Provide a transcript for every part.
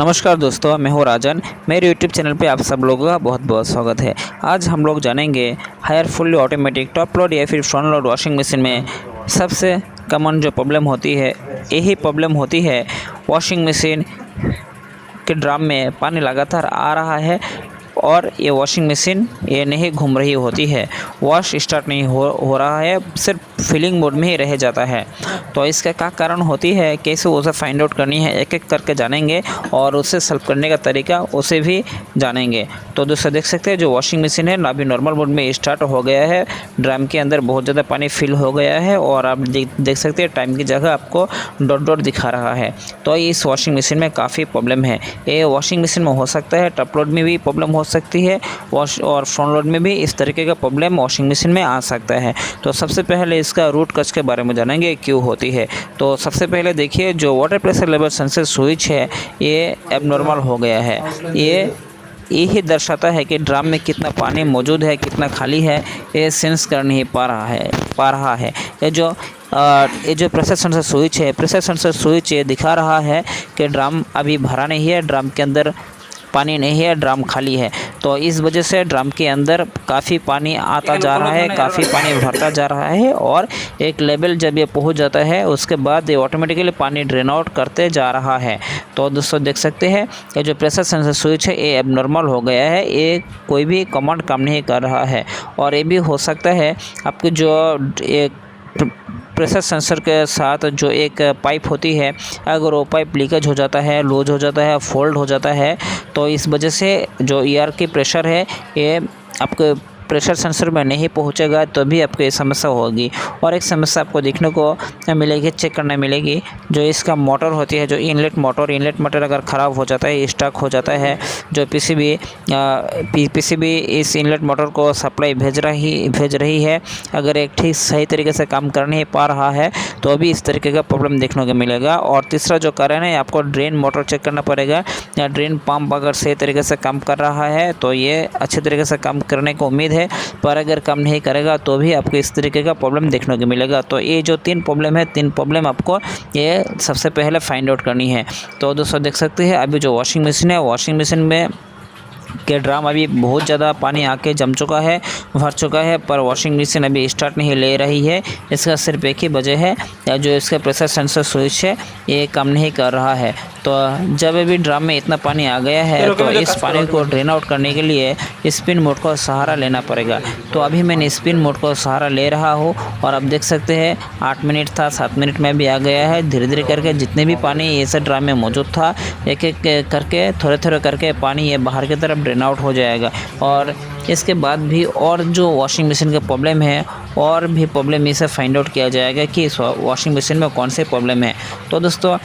नमस्कार दोस्तों, मैं हूँ राजन। मेरे यूट्यूब चैनल पे आप सब लोगों का बहुत बहुत स्वागत है। आज हम लोग जानेंगे Haier fully automatic top load या फिर फ्रंट लोड वॉशिंग मशीन में सबसे कॉमन जो प्रॉब्लम होती है, यही प्रॉब्लम होती है वॉशिंग मशीन के ड्रम में पानी लगातार आ रहा है और ये वॉशिंग मशीन ये नहीं घूम रही होती है, वॉश स्टार्ट नहीं हो रहा है, सिर्फ फिलिंग मोड में ही रह जाता है। तो इसका क्या कारण होती है, कैसे उसे फाइंड आउट करनी है, एक एक करके जानेंगे और उसे सॉल्व करने का तरीका उसे भी जानेंगे। तो दोस्तों देख सकते हैं जो वॉशिंग मशीन है अभी नॉर्मल मोड में स्टार्ट हो गया है, ड्रम के अंदर बहुत ज़्यादा पानी फिल हो गया है और आप देख सकते हैं टाइम की जगह आपको डॉट डॉट दिखा रहा है। तो इस वॉशिंग मशीन में काफ़ी प्रॉब्लम है। ये वॉशिंग मशीन में हो सकता है, टॉप लोड में भी प्रॉब्लम हो सकती है और फ्रंट लोड में भी इस तरीके का प्रॉब्लम वॉशिंग मशीन में आ सकता है। तो सबसे पहले इसका रूट कॉज के बारे में जानेंगे क्यों होती है। तो सबसे पहले देखिए जो water pressure level sensor switch है ये एबनॉर्मल हो गया है। यही दर्शाता है कि ड्रम में कितना पानी मौजूद है, कितना खाली है, ये सेंस कर नहीं पा रहा है। ये जो प्रेशर सेंसर स्विच ये दिखा रहा है कि ड्रम अभी भरा नहीं है, ड्रम के अंदर पानी नहीं है, ड्रम खाली है। तो इस वजह से ड्रम के अंदर काफ़ी पानी आता जा रहा है, काफ़ी पानी भरता जा रहा है और एक लेवल जब ये पहुंच जाता है उसके बाद ये ऑटोमेटिकली पानी ड्रेन आउट करते जा रहा है। तो दोस्तों देख सकते हैं ये जो प्रेशर सेंसर स्विच है ये एबनॉर्मल हो गया है, ये कोई भी कमांड काम नहीं कर रहा है। और ये भी हो सकता है आपकी जो एक प्रेशर सेंसर के साथ जो एक पाइप होती है, अगर वो पाइप लीकेज हो जाता है, लूज हो जाता है, फोल्ड हो जाता है, तो इस वजह से जो ईआर की प्रेशर है ये आपके प्रेशर सेंसर में नहीं पहुंचेगा, तो भी आपको ये समस्या होगी। और एक समस्या आपको देखने को मिलेगी, चेक करने मिलेगी, जो इसका मोटर होती है, जो इनलेट मोटर अगर ख़राब हो जाता है, स्टक हो जाता है, जो पीसीबी इस इनलेट मोटर को सप्लाई भेज रही है, अगर एक ठीक सही तरीके से काम कर नहीं पा रहा है तो भी इस तरीके का प्रॉब्लम देखने को मिलेगा। और तीसरा जो कारण है, आपको ड्रेन मोटर चेक करना पड़ेगा, या ड्रेन पंप अगर सही तरीके से काम कर रहा है तो ये अच्छे तरीके से काम करने को उम्मीद है, पर अगर काम नहीं करेगा तो भी आपको इस तरीके का प्रॉब्लम देखने को मिलेगा। तो ये जो तीन प्रॉब्लम आपको ये सबसे पहले फाइंड आउट करनी है। तो दोस्तों देख सकते हैं अभी जो वॉशिंग मशीन है, वॉशिंग मशीन में के ड्रम अभी बहुत ज़्यादा पानी आके जम चुका है, भर चुका है, पर वॉशिंग मशीन अभी स्टार्ट नहीं ले रही है। इसका सिर्फ एक ही वजह है, जो इसका प्रेशर सेंसर स्विच है ये काम नहीं कर रहा है। तो जब अभी ड्रम में इतना पानी आ गया है तो इस पानी को ड्रेन आउट करने के लिए स्पिन मोड का सहारा लेना पड़ेगा। तो अभी मैंने स्पिन मोड का सहारा ले रहा हूँ और आप देख सकते हैं 8 मिनट था, 7 मिनट में भी आ गया है। धीरे धीरे करके जितने भी पानी ऐसे ड्रम में मौजूद था, एक एक करके थोड़े करके पानी ये बाहर की तरफ ड्रेन आउट हो जाएगा। और इसके बाद भी और जो वॉशिंग मशीन का प्रॉब्लम है, और भी प्रॉब्लम इसे फाइंड आउट किया जाएगा कि इस वॉशिंग मशीन में कौन से प्रॉब्लम है। तो दोस्तों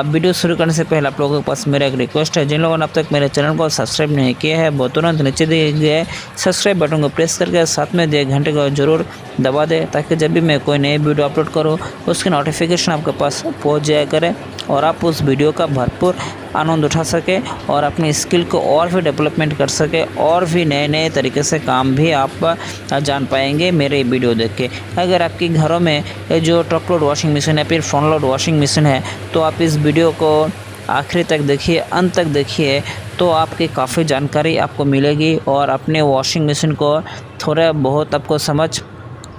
वीडियो शुरू करने से पहले आप लोगों के पास मेरा एक रिक्वेस्ट है, जिन लोगों ने अब तक मेरे चैनल को सब्सक्राइब नहीं किया है वो तुरंत नीचे दिए गए सब्सक्राइब बटन को प्रेस करके साथ में दिए घंटे को जरूर दबा दें, ताकि जब भी मैं कोई नई वीडियो अपलोड करूँ उसकी नोटिफिकेशन आपके पास पहुँच जाया करे और आप उस वीडियो का भरपूर आनंद उठा सके और अपनी स्किल को और भी डेवलपमेंट कर सके और भी नए तरीके से काम भी आप जान पाएंगे मेरे वीडियो देख के। अगर आपके घरों में जो टॉप लोड वॉशिंग मशीन है, फिर फ्रंट लोड वॉशिंग मशीन है, तो आप इस वीडियो को आखिरी तक देखिए, अंत तक देखिए, तो आपकी काफ़ी जानकारी आपको मिलेगी और अपने वॉशिंग मशीन को थोड़ा बहुत आपको समझ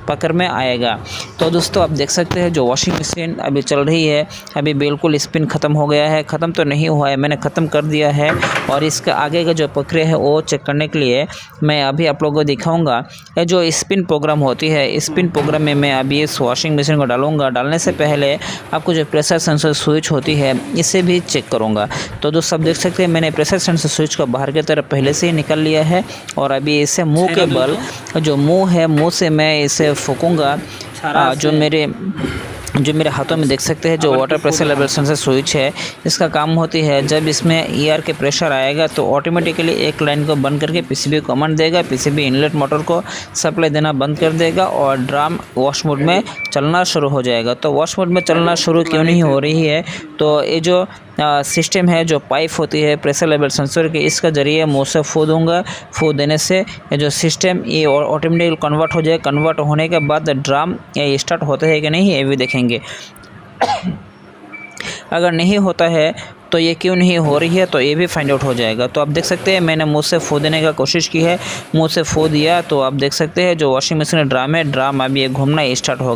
पकड़ में आएगा। तो दोस्तों आप देख सकते हैं जो वॉशिंग मशीन अभी चल रही है, अभी बिल्कुल स्पिन ख़त्म हो गया है, ख़त्म तो नहीं हुआ है, मैंने ख़त्म कर दिया है। और इसका आगे का जो प्रक्रिया है वो चेक करने के लिए मैं अभी आप लोगों को दिखाऊंगा। ये जो स्पिन प्रोग्राम होती है, स्पिन प्रोग्राम में मैं अभी इस वॉशिंग मशीन को डालूंगा। डालने से पहले आपको जो प्रेशर सेंसर स्विच होती है इसे भी चेक करूँगा। तो दोस्तों आप देख सकते हैं मैंने प्रेशर सेंसर स्विच को बाहर की तरफ पहले से ही निकाल लिया है और अभी इसे मुँह के बल, जो मुँह है, मुँह से मैं इसे फूकूंगा। जो मेरे हाथों में देख सकते हैं जो water pressure level sensor switch है, इसका काम होती है जब इसमें ईआर के प्रेशर आएगा तो ऑटोमेटिकली एक लाइन को बंद करके पीसीबी को कमांड देगा, पीसीबी इनलेट मोटर को सप्लाई देना बंद कर देगा और ड्रम वॉश मोड में चलना शुरू हो जाएगा। तो वॉश मोड में चलना शुरू क्यों नहीं हो रही है, तो ये जो सिस्टम है, जो पाइप होती है प्रेशर लेवल सेंसर की, इसका ज़रिए मुँह से फू दूँगा। फू देने से ये जो सिस्टम ये ऑटोमेटिकली कन्वर्ट हो जाए। कन्वर्ट होने के बाद ड्रम ये स्टार्ट होता है कि नहीं ये भी देखेंगे। अगर नहीं होता है तो ये क्यों नहीं हो रही है, तो ये भी फाइंड आउट हो जाएगा। तो आप देख सकते हैं मैंने मुँह से फूँ देने का कोशिश की है, मुँह से फूँ दिया तो आप देख सकते हैं जो वॉशिंग मशीन ड्राम है, ड्राम अभी ये घूमना स्टार्ट हो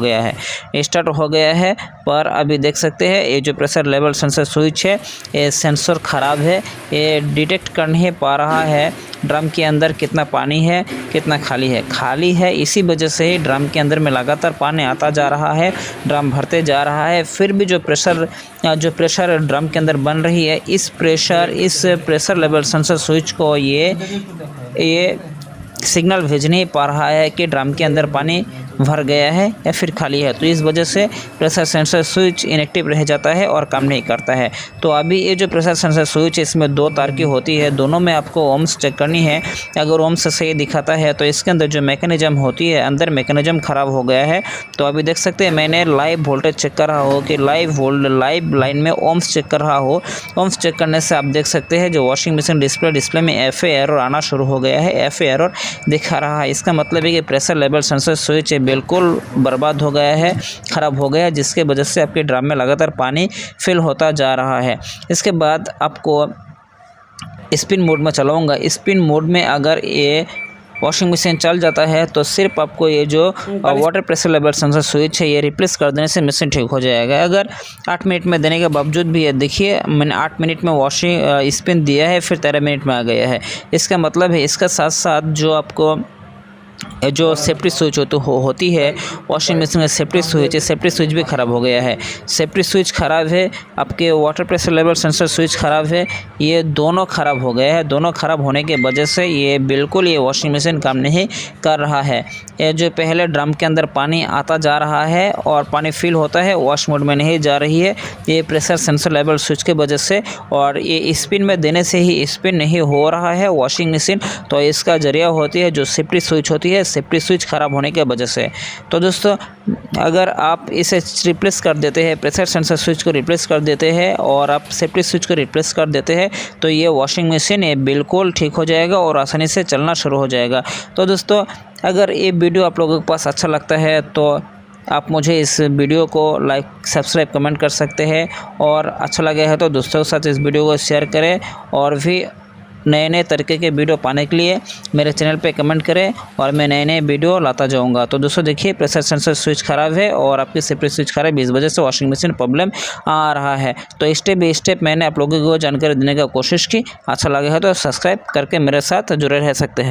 गया है। पर अभी देख सकते हैं ये जो प्रेशर लेवल सेंसर स्विच है, ये सेंसर ख़राब है, ये डिटेक्ट कर नहीं पा रहा है ड्रम के अंदर कितना पानी है कितना खाली है। इसी वजह से ही ड्रम के अंदर में लगातार पानी आता जा रहा है, ड्रम भरते जा रहा है, फिर भी जो प्रेशर ड्रम के अंदर बन रही है, इस प्रेशर लेवल सेंसर स्विच को ये सिग्नल भेज नहीं पा रहा है कि ड्रम के अंदर पानी भर गया है या फिर खाली है। तो इस वजह से प्रेशर सेंसर स्विच इनएक्टिव रह जाता है और काम नहीं करता है। तो अभी ये जो प्रेशर सेंसर स्विच इसमें 2 तार की होती है, दोनों में आपको ओम्स चेक करनी है। अगर ओम्स सही दिखाता है तो इसके अंदर जो मैकेनिज्म होती है, अंदर मैकेनिज्म ख़राब हो गया है। तो अभी देख सकते हैं मैंने लाइव वोल्टेज चेक कर रहा हो कि लाइव लाइन में ओम्स चेक कर रहा हो। ओम्स चेक करने से आप देख सकते हैं जो वॉशिंग मशीन डिस्प्ले में FA एरर आना शुरू हो गया है, FA एरर दिखा रहा है। इसका मतलब है कि प्रेशर लेवल सेंसर स्विच बिल्कुल बर्बाद हो गया है, ख़राब हो गया है, जिसके वजह से आपके ड्रम में लगातार पानी फिल होता जा रहा है। इसके बाद आपको स्पिन मोड में चलाऊंगा। स्पिन मोड में अगर ये वॉशिंग मशीन चल जाता है तो सिर्फ आपको ये जो water pressure level sensor switch है ये रिप्लेस कर देने से मशीन ठीक हो जाएगा। अगर 8 मिनट में देने के बावजूद भी ये देखिए मैंने 8 मिनट में वॉशिंग स्पिन दिया है, फिर 13 मिनट में आ गया है। इसका मतलब है इसका साथ साथ जो आपको जो सेफ्टी स्विच होती है वॉशिंग मशीन में, सेफ्टी स्विच भी ख़राब हो गया है। सेफ्टी स्विच ख़राब है, आपके water pressure level sensor switch ख़राब है, ये दोनों ख़राब हो गए हैं। दोनों ख़राब होने के वजह से ये बिल्कुल ये वॉशिंग मशीन काम नहीं कर रहा है। ये जो पहले ड्रम के अंदर पानी आता जा रहा है और पानी फिल होता है, वॉश मोड में नहीं जा रही है, ये प्रेशर सेंसर लेवल स्विच के वजह से। और ये स्पिन में देने से ही स्पिन नहीं हो रहा है वॉशिंग मशीन, तो इसका जरिया होती है जो सेफ्टी स्विच होती है, सेफ्टी स्विच ख़राब होने की वजह से। तो दोस्तों अगर आप इसे रिप्लेस कर देते हैं, प्रेशर सेंसर स्विच को रिप्लेस कर देते हैं और आप सेफ्टी स्विच को रिप्लेस कर देते हैं, तो ये वॉशिंग मशीन ये बिल्कुल ठीक हो जाएगा और आसानी से चलना शुरू हो जाएगा। तो दोस्तों अगर ये वीडियो आप लोगों के पास अच्छा लगता है तो आप मुझे इस वीडियो को लाइक सब्सक्राइब कमेंट कर सकते हैं, और अच्छा लगे है तो दोस्तों के साथ इस वीडियो को शेयर करें। और भी नए तरीके के वीडियो पाने के लिए मेरे चैनल पे कमेंट करें और मैं नए वीडियो लाता जाऊंगा। तो दोस्तों देखिए प्रेशर सेंसर स्विच ख़राब है और आपकी सेफ्टी स्विच ख़राब है, इस वजह से वॉशिंग मशीन प्रॉब्लम आ रहा है। तो स्टेप बाय स्टेप मैंने आप लोगों को जानकारी देने का कोशिश की। अच्छा लगा है तो सब्सक्राइब करके मेरे साथ जुड़े रह सकते हैं।